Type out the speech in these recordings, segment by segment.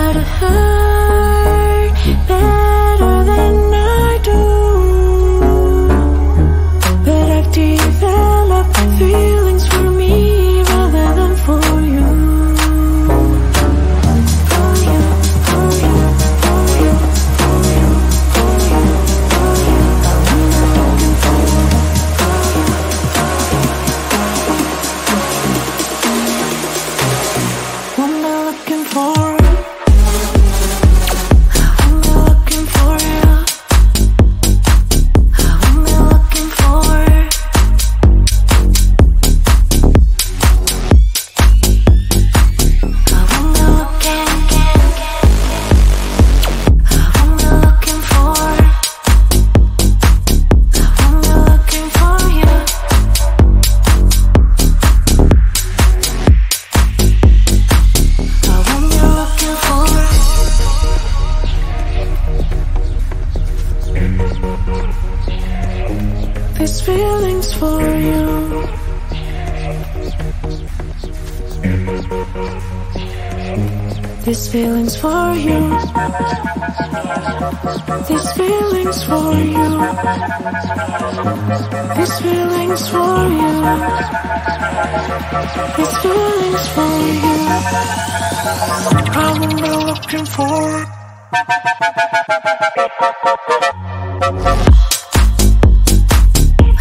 how to hurt better than I do, but I've developed feelings for me rather than for you. For you, for you, for you, for you, for you, for you. I'm looking for you. What am I looking for? How am I looking for you? How am I looking for? How am I looking? How am I looking for? How am I looking for you? How am I looking for? These feelings for you. These feelings for you. These feelings for you. These feelings for you. These feelings for you. How am I looking for?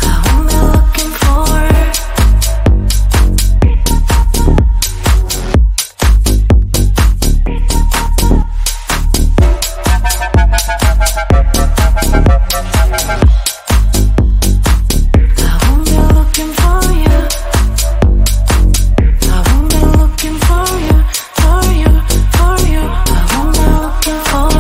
How am I looking for? How am I looking for you? How am I looking for you? For you, for you. How am I looking for?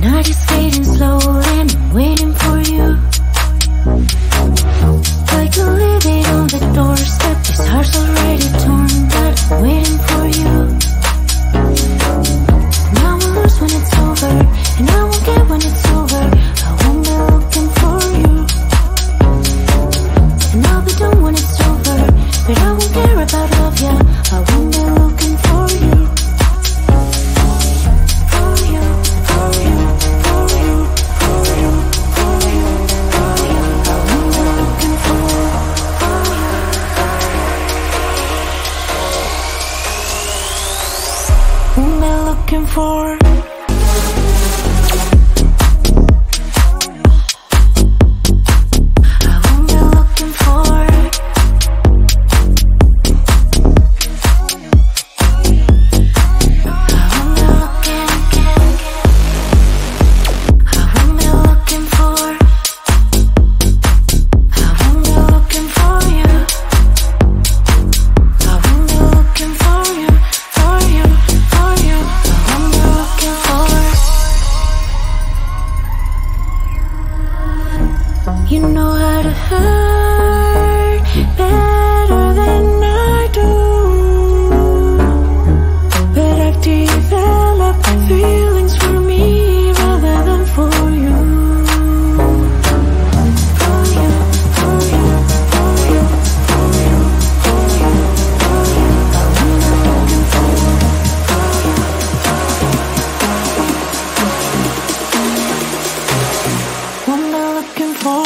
night is fading slow and I'm waiting for you. I can leave it on the doorstep, this heart's already torn, but I'm waiting for you. And I will lose when it's over, and I won't get when it's over. I won't be looking for you. And I'll be done when it's over, but I won't care about love, yeah. I won't be looking for you. For you, for you, for you, for you, for you, for you. I won't be looking for you. Won't be looking for. You know how to hurt better than I do, but I've developed feelings for me rather than for you. For you, for you, for you, for you, for you, for you. I'm looking for you. What am I looking for?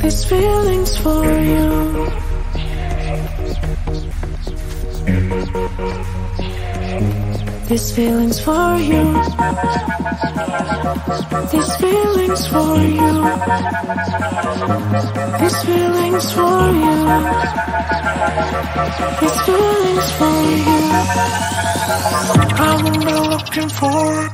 These feelings for you. These feelings for you. These feelings for you. These feelings for you. These feelings for you. I will be looking for.